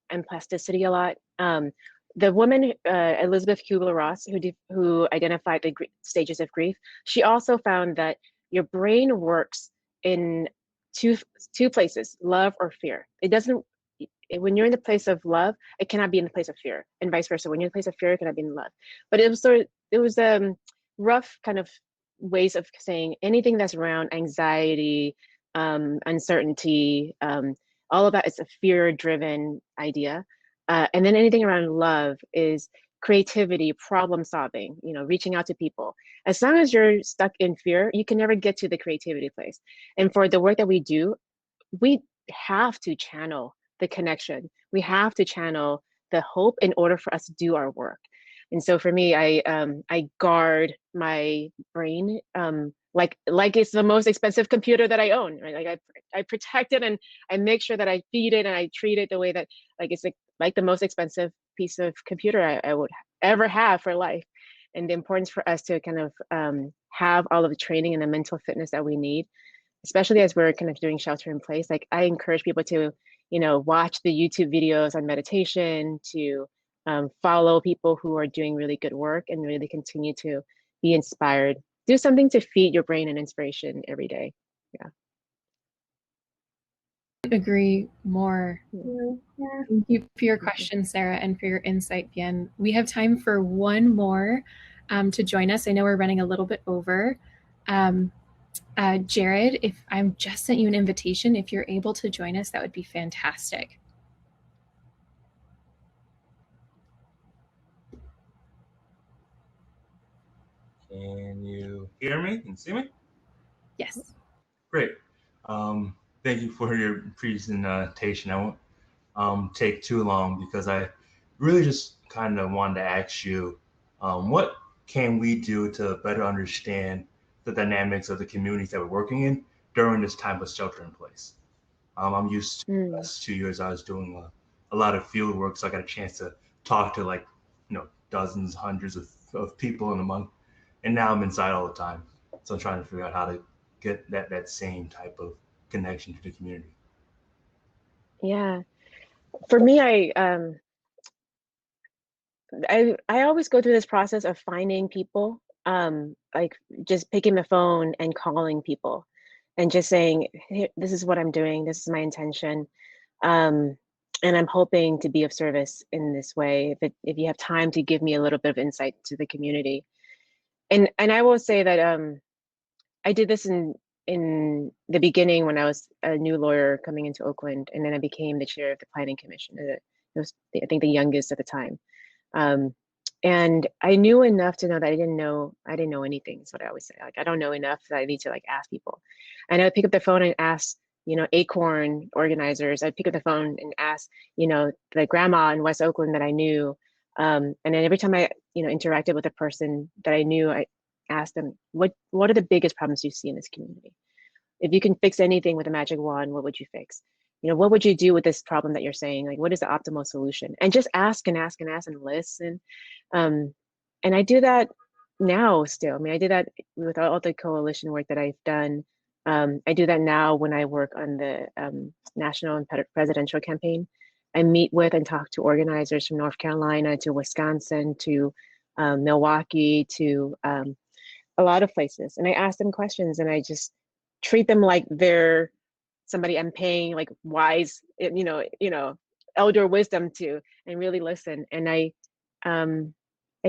and plasticity a lot. The woman, Elizabeth Kubler-Ross, who identified the stages of grief, she also found that your brain works in two places, love or fear. It doesn't, when you're in the place of love, it cannot be in the place of fear, and vice versa. When you're in the place of fear, it cannot be in love. But it was rough kind of ways of saying anything that's around anxiety, uncertainty, all of that is a fear-driven idea. And then anything around love is creativity, problem solving, reaching out to people. As long as you're stuck in fear, you can never get to the creativity place. And for the work that we do, we have to channel the connection. We have to channel the hope in order for us to do our work. And so for me, I guard my brain like it's the most expensive computer that I own, right? Like I protect it and I make sure that I feed it and I treat it the way that it's like the most expensive piece of computer I would ever have for life. And the importance for us to kind of have all of the training and the mental fitness that we need, especially as we're kind of doing shelter in place. Like I encourage people to, watch the YouTube videos on meditation, to follow people who are doing really good work and really continue to be inspired. Do something to feed your brain and inspiration every day. Yeah. Agree more. Yeah. Thank you for your question, Sarah, and for your insight, Vien. We have time for one more to join us. I know we're running a little bit over. Jared, if I'm just sent you an invitation, if you're able to join us, that would be fantastic. Can you hear me and see me? Yes. Great. Thank you for your presentation. I won't take too long because I really just kind of wanted to ask you, what can we do to better understand the dynamics of the communities that we're working in during this time of shelter in place? I'm used to the last 2 years I was doing a lot of field work, so I got a chance to talk to dozens, hundreds of people in a month. And now I'm inside all the time. So I'm trying to figure out how to get that same type of connection to the community. Yeah. For me, I always go through this process of finding people, like just picking the phone and calling people and just saying, hey, this is what I'm doing. This is my intention. And I'm hoping to be of service in this way. If you have time to give me a little bit of insight to the community. And I will say that I did this in the beginning when I was a new lawyer coming into Oakland, and then I became the chair of the Planning Commission. It was, I think, the youngest at the time. And I knew enough to know that I didn't know anything. Is what I always say. Like, I don't know enough that I need to ask people. And I would pick up the phone and ask, Acorn organizers. I'd pick up the phone and ask, the grandma in West Oakland that I knew. And then every time I interacted with a person that I knew, I asked them, what are the biggest problems you see in this community? If you can fix anything with a magic wand, what would you fix? What would you do with this problem that you're saying? Like, what is the optimal solution? And just ask and ask and ask and listen. And I do that now still. I mean, I did that with all the coalition work that I've done. I do that now when I work on the national and presidential campaign. I meet with and talk to organizers from North Carolina to Wisconsin to Milwaukee to a lot of places. And I ask them questions and I just treat them like they're somebody I'm paying like wise, elder wisdom to, and really listen. And I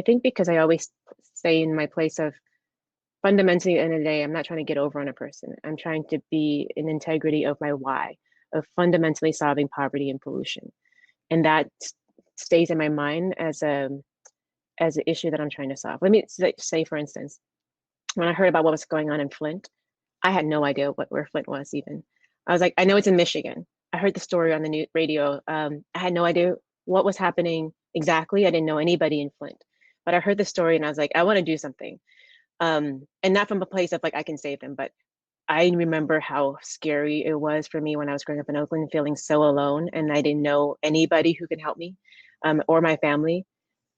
think because I always stay in my place of fundamentally, at the end of the day, I'm not trying to get over on a person. I'm trying to be in integrity of my why, of fundamentally solving poverty and pollution. And that stays in my mind as an issue that I'm trying to solve. Let me say, for instance, when I heard about what was going on in Flint, I had no idea where Flint was even. I was like, I know it's in Michigan. I heard the story on the news radio. I had no idea what was happening exactly. I didn't know anybody in Flint, but I heard the story and I was like, I want to do something. And not from a place of like, I can save them, but I remember how scary it was for me when I was growing up in Oakland, feeling so alone, and I didn't know anybody who could help me, or my family.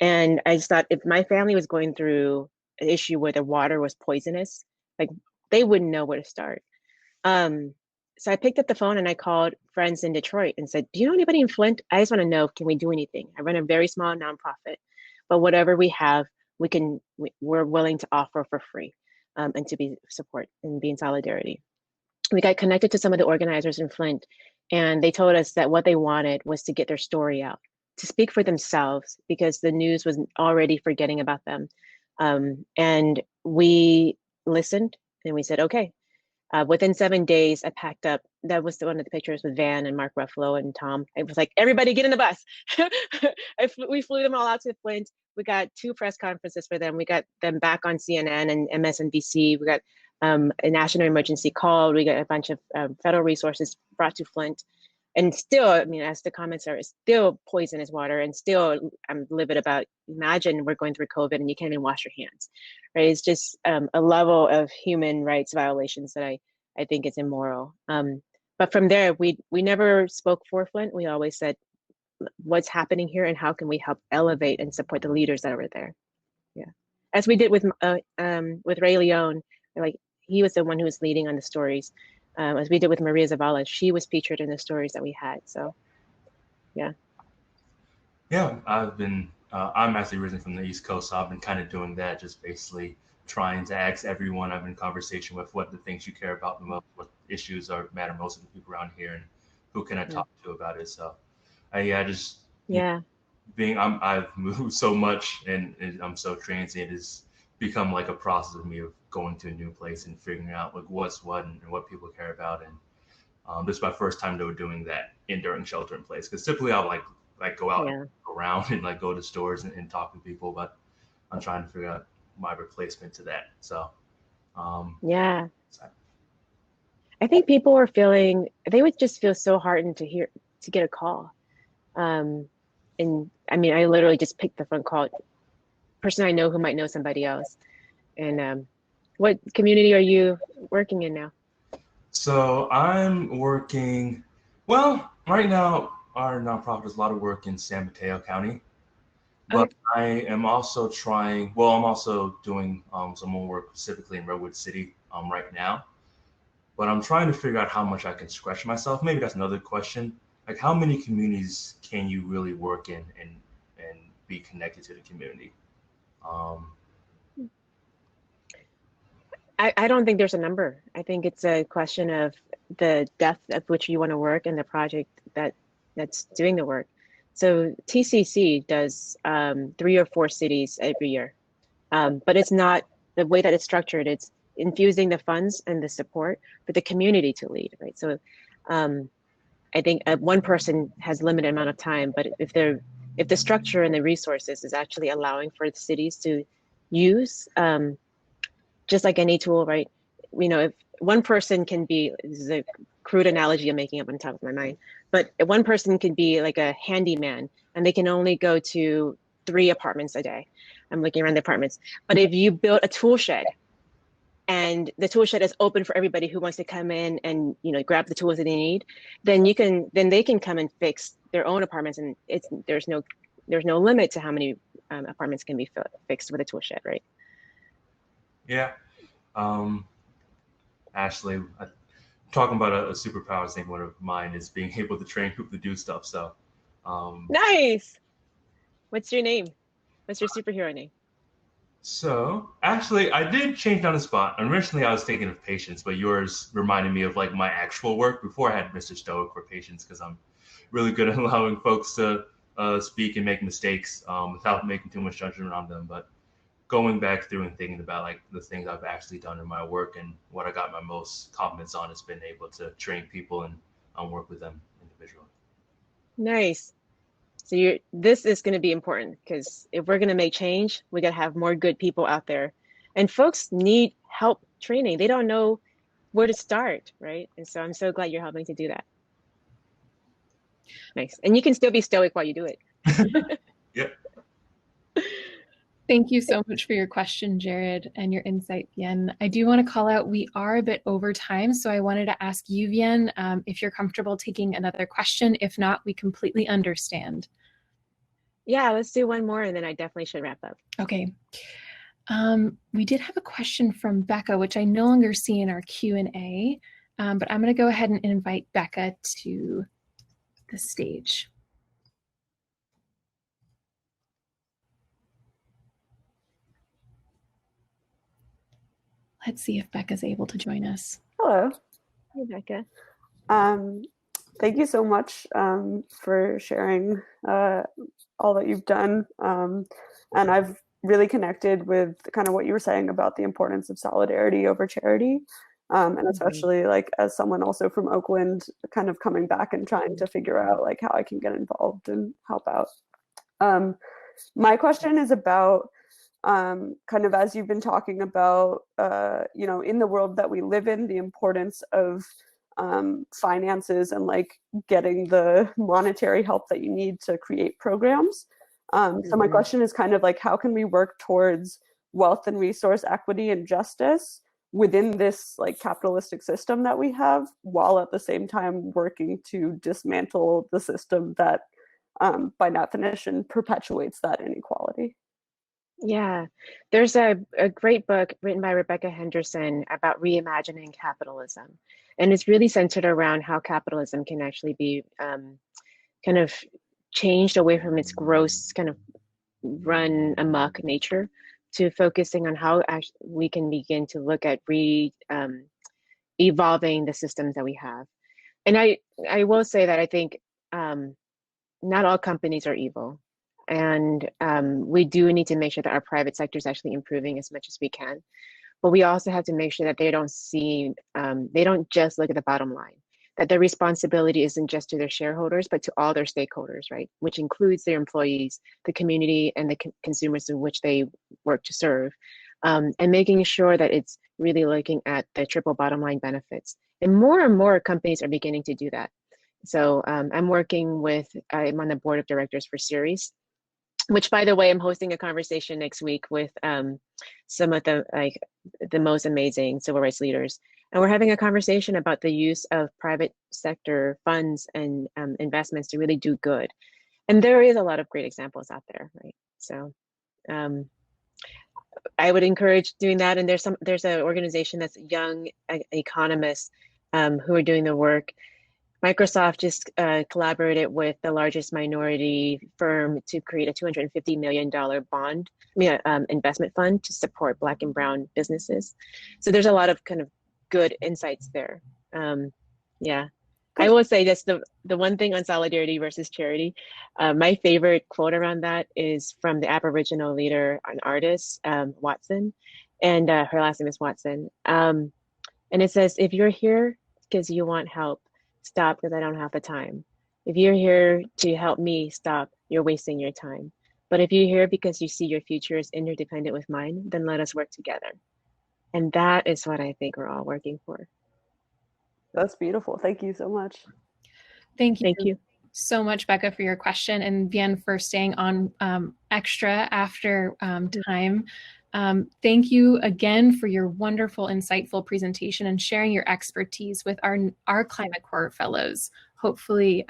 And I just thought, if my family was going through an issue where the water was poisonous, like they wouldn't know where to start. So I picked up the phone and I called friends in Detroit and said, do you know anybody in Flint? I just want to know, can we do anything? I run a very small nonprofit, but whatever we have, we're willing to offer for free, and to be support and be in solidarity. We got connected to some of the organizers in Flint, and they told us that what they wanted was to get their story out, to speak for themselves, because the news was already forgetting about them. And we listened and we said, okay. Within 7 days, I packed up. That was one of the pictures with Van and Mark Ruffalo and Tom. It was like, everybody get in the bus. We flew them all out to Flint. We got 2 press conferences for them. We got them back on CNN and MSNBC. We got a national emergency called. We got a bunch of federal resources brought to Flint. And still, I mean, as the comments are, it's still poisonous water, and still I'm livid about, imagine we're going through COVID and you can't even wash your hands, right? It's just a level of human rights violations that I think is immoral. But from there, we never spoke for Flint. We always said, what's happening here and how can we help elevate and support the leaders that were there? Yeah, as we did with Ray Leone, like he was the one who was leading on the stories. As we did with Maria Zavala, she was featured in the stories that we had. So, yeah. Yeah, I'm actually originally from the East Coast, so I've been kind of doing that, just basically trying to ask everyone I've been in conversation with what the things you care about the most, what issues matter most to the people around here, and who can I talk to about it. So, I've moved so much and I'm so transient, it's become like a process of me of going to a new place and figuring out like what's what and what people care about. And this is my first time doing that during shelter in place, because typically I'll like go out and go around and like go to stores and talk to people, but I'm trying to figure out my replacement to that. So I think people were feeling, they would just feel so heartened to get a call. And I mean, I literally just picked the phone call, person I know who might know somebody else. And what community are you working in now? So I'm working, well, right now our nonprofit does a lot of work in San Mateo County, but I am also I'm also doing some more work specifically in Redwood City right now. But I'm trying to figure out how much I can stretch myself. Maybe that's another question. Like, how many communities can you really work in and be connected to the community? I don't think there's a number. I think it's a question of the depth at which you want to work and the project that's doing the work. So TCC does 3 or 4 cities every year, but it's not the way that it's structured. It's infusing the funds and the support for the community to lead, right? So I think one person has limited amount of time, but if the structure and the resources is actually allowing for the cities to use, just like any tool, right? You know, if one person can be, this is a crude analogy I'm making up on top of my mind, but if one person can be like a handyman and they can only go to 3 apartments a day. I'm looking around the apartments. But if you build a tool shed, and the tool shed is open for everybody who wants to come in and grab the tools that they need, then they can come and fix their own apartments, and there's no limit to how many apartments can be fixed with a tool shed, right? Yeah. Ashley, talking about a superpower, I think one of mine is being able to train people to do stuff. So nice. What's your name? What's your superhero name? So actually, I did change on the spot. Originally, I was thinking of patience, but yours reminded me of like my actual work. Before I had Mr. Stoic for patience, because I'm really good at allowing folks to speak and make mistakes without making too much judgment on them. But going back through and thinking about like the things I've actually done in my work and what I got my most compliments on has been able to train people and work with them individually. Nice. So this is going to be important, because if we're going to make change, we got to have more good people out there, and folks need help training. They don't know where to start, right? And so I'm so glad you're helping to do that. Nice. And you can still be stoic while you do it. Yep. Thank you so much for your question, Jared, and your insight, Vien. I do want to call out, we are a bit over time, so I wanted to ask you, Vien, if you're comfortable taking another question. If not, we completely understand. Yeah, let's do one more, and then I definitely should wrap up. Okay. We did have a question from Becca, which I no longer see in our Q&A, but I'm going to go ahead and invite Becca to the stage. Let's see if Becca's able to join us. Hello. Hey, Becca. Thank you so much for sharing all that you've done. And I've really connected with kind of what you were saying about the importance of solidarity over charity. And especially like as someone also from Oakland, kind of coming back and trying to figure out like how I can get involved and help out. My question is about kind of as you've been talking about, in the world that we live in, the importance of finances and like getting the monetary help that you need to create programs. So my question is kind of like, how can we work towards wealth and resource equity and justice within this like capitalistic system that we have, while at the same time working to dismantle the system that by definition perpetuates that inequality? Yeah, there's a great book written by Rebecca Henderson about reimagining capitalism. And it's really centered around how capitalism can actually be kind of changed away from its gross kind of run amok nature to focusing on how we can begin to look at evolving the systems that we have. And I will say that I think not all companies are evil. And we do need to make sure that our private sector is actually improving as much as we can. But we also have to make sure that they don't just look at the bottom line, that their responsibility isn't just to their shareholders, but to all their stakeholders, right? Which includes their employees, the community, and the consumers in which they work to serve. And making sure that it's really looking at the triple bottom line benefits. And more companies are beginning to do that. So I'm on the board of directors for Ceres, which, by the way, I'm hosting a conversation next week with some of the most amazing civil rights leaders. And we're having a conversation about the use of private sector funds and investments to really do good. And there is a lot of great examples out there, right? So I would encourage doing that. And there's an organization that's young economists who are doing the work. Microsoft just collaborated with the largest minority firm to create a $250 million investment fund to support Black and Brown businesses. So there's a lot of kind of good insights there. Yeah, I will say that's the one thing on solidarity versus charity. My favorite quote around that is from the Aboriginal leader and artist, Watson, and her last name is Watson. And it says, if you're here because you want help, stop because I don't have the time. If you're here to help me, stop, you're wasting your time. But if you're here because you see your future is interdependent with mine, then let us work together. And that is what I think we're all working for. That's beautiful. Thank you so much. Thank you. Thank you. so much, Becca, for your question, and Vien for staying on extra after time. Thank you again for your wonderful, insightful presentation and sharing your expertise with our Climate Corps fellows. Hopefully,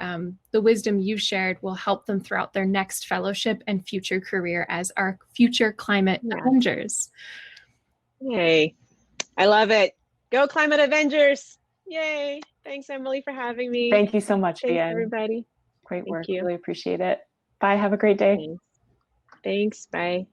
the wisdom you've shared will help them throughout their next fellowship and future career as our future climate avengers. Yay. I love it. Go Climate Avengers. Yay. Thanks, Emily, for having me. Thank you so much, Thanks, Vien. everybody. Great Thank work. you. Really appreciate it. Bye. Have a great day. Thanks. Bye.